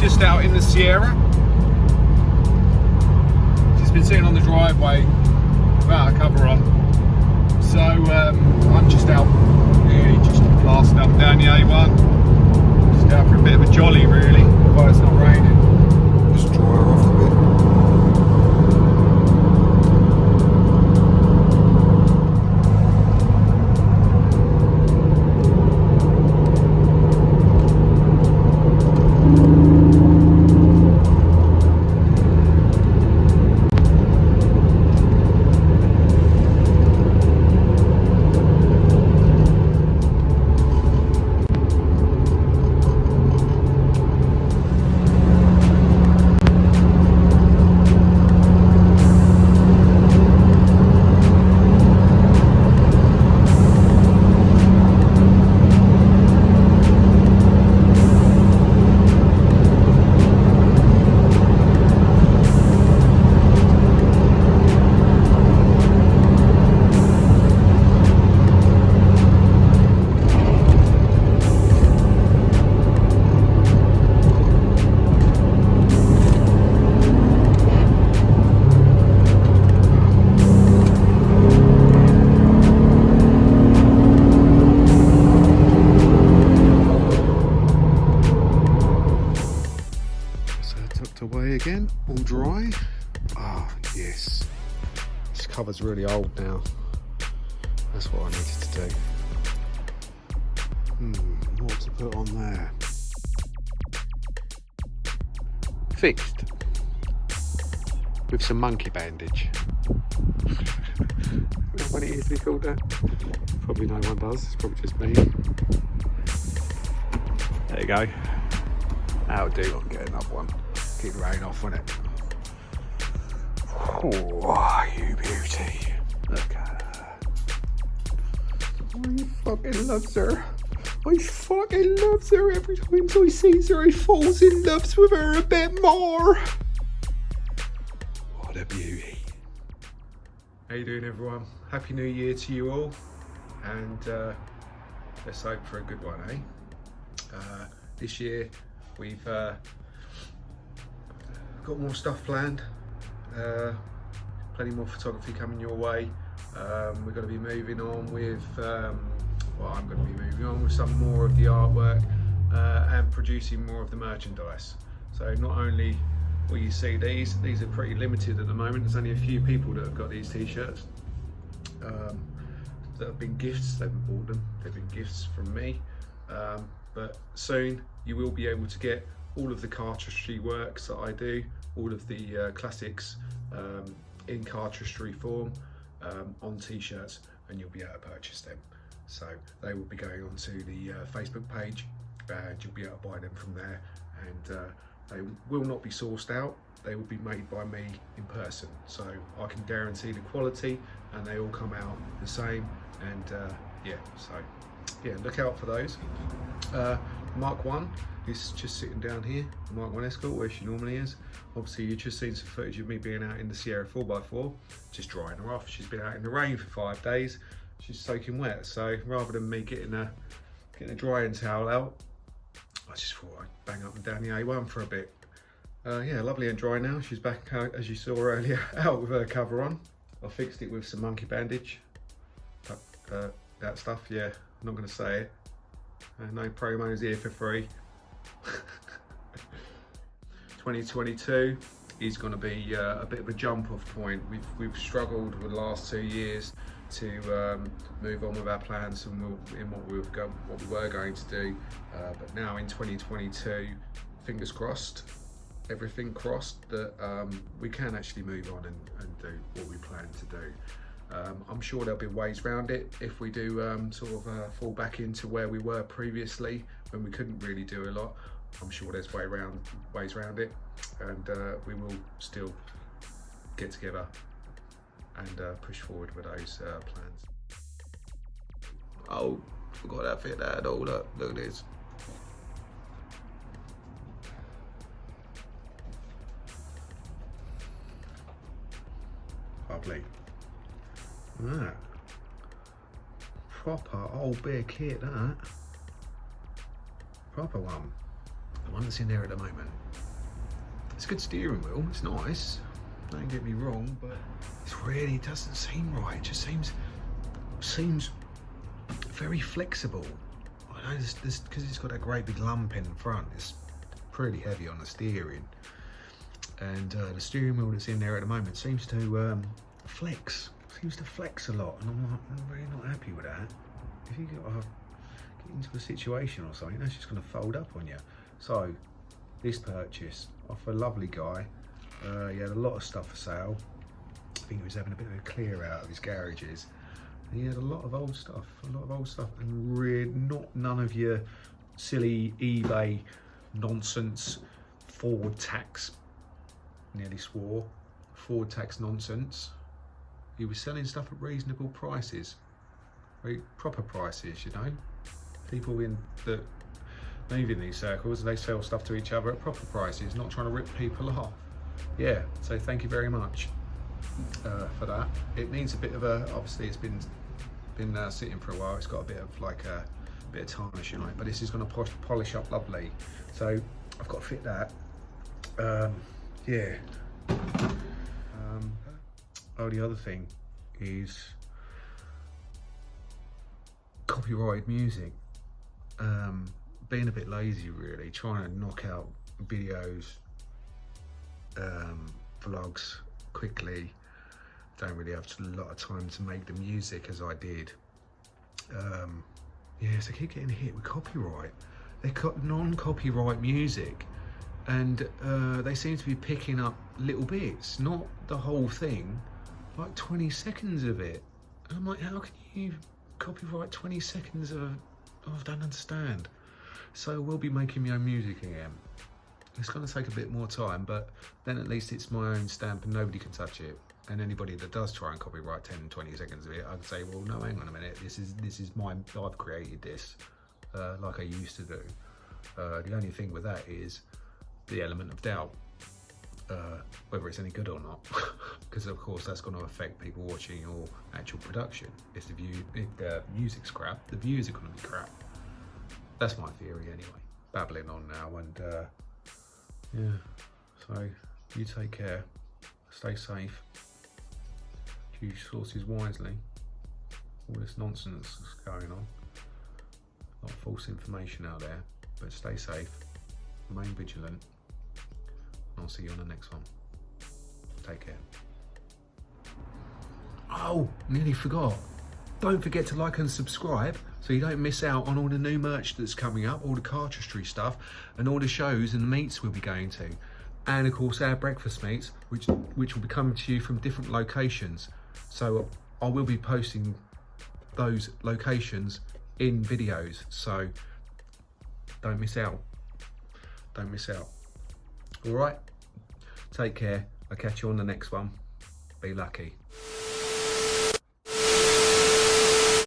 just out in the Sierra. Just been sitting on the driveway without a cover on. So I'm just out here, just blasting up down the A1. Just out for a bit of a jolly really, but it's not raining. Just dry her off a bit. Away again, all dry. Ah, yes. This cover's really old now. That's what I needed to do. What to put on there? Fixed with some monkey bandage. When it used to be called that? Probably no one does. It's probably just me. There you go. That'll do. I'll get another one. Keep the rain off on it. Oh, you beauty. Look at her. I fucking loves her. I fucking loves her. Every time I sees her, I falls in love with her a bit more. What a beauty. How you doing, everyone? Happy New Year to you all. And let's hope for a good one, eh? This year we've got more stuff planned, plenty more photography coming your way. We're going to be moving on with, I'm going to be moving on with some more of the artwork and producing more of the merchandise. So not only will you see these are pretty limited at the moment. There's only a few people that have got these t-shirts that have been gifts. They haven't bought them, they've been gifts from me. But soon you will be able to get all of the cartridgery works that I do, all of the classics in cartridgery form on t-shirts, and you'll be able to purchase them. So they will be going onto the Facebook page, and you'll be able to buy them from there. And they will not be sourced out, they will be made by me in person. So I can guarantee the quality, and they all come out the same. And yeah, look out for those. Mark 1 is just sitting down here, Mark 1 Escort, where she normally is. Obviously you've just seen some footage of me being out in the Sierra 4x4, just drying her off. She's been out in the rain for 5 days, she's soaking wet. So rather than me getting a drying towel out, I just thought I'd bang up and down the A1 for a bit. Yeah, lovely and dry now. She's back, as you saw earlier, out with her cover on. I fixed it with some monkey bandage. That stuff, yeah, I'm not going to say it. No promos here for free. 2022 is going to be a bit of a jump off point. We've struggled with the last 2 years to move on with our plans and in what we were going to do, but now in 2022, fingers crossed, everything crossed, that we can actually move on and do what we plan to do. I'm sure there'll be ways around it if we do fall back into where we were previously when we couldn't really do a lot. I'm sure there's ways around it, and we will still get together and push forward with those plans. Oh, forgot that fit that all up. Look at this. Lovely. That proper old beer kit, that proper one. the one that's in there at the moment. It's a good steering wheel, it's nice, don't get me wrong, but it doesn't seem right. It just seems very flexible. I know this because it's got that great big lump in front, it's pretty heavy on the steering, and the steering wheel that's in there at the moment seems to flex a lot, and I'm really not happy with that. If you get into a situation or something, that's just going to fold up on you. So this purchase off a lovely guy, he had a lot of stuff for sale. I think he was having a bit of a clear out of his garages, and he had a lot of old stuff, and none of your silly eBay nonsense, Ford tax, nearly swore, Ford tax nonsense. He was selling stuff at reasonable prices, very proper prices, you know. People that move in these circles, they sell stuff to each other at proper prices, not trying to rip people off. Yeah, so thank you very much for that. It needs a bit of a, obviously it's been sitting for a while, it's got a bit of tarnish on it, but this is going to polish up lovely. So I've got to fit that. Yeah. Oh, the other thing is copyrighted music. Being a bit lazy really, trying to knock out videos, vlogs quickly. Don't really have a lot of time to make the music as I did. Yeah, so I keep getting hit with copyright. They've got non-copyright music, and they seem to be picking up little bits, not the whole thing, like 20 seconds of it. And I'm like, how can you copyright 20 seconds of, I don't understand. So we'll be making my own music again. It's going to take a bit more time, but then at least it's my own stamp and nobody can touch it. And anybody that does try and copyright 10, 20 seconds of it, I'd say, well, no, hang on a minute, this is mine, I've created this, like I used to do. The only thing with that is the element of doubt, whether it's any good or not, because of course that's going to affect people watching your actual production. If the music's crap, the views are going to be crap. That's my theory anyway. Babbling on now, and yeah, so you take care, stay safe, choose sources wisely. All this nonsense that's going on, a lot of false information out there, but stay safe, remain vigilant, and I'll see you on the next one. Take care. Oh, nearly forgot. Don't forget to like and subscribe so you don't miss out on all the new merch that's coming up, all the cartridgery stuff, and all the shows and the meets we'll be going to. And of course our breakfast meets, which will be coming to you from different locations. So I will be posting those locations in videos, so don't miss out. Don't miss out. All right, take care. I'll catch you on the next one. Be lucky.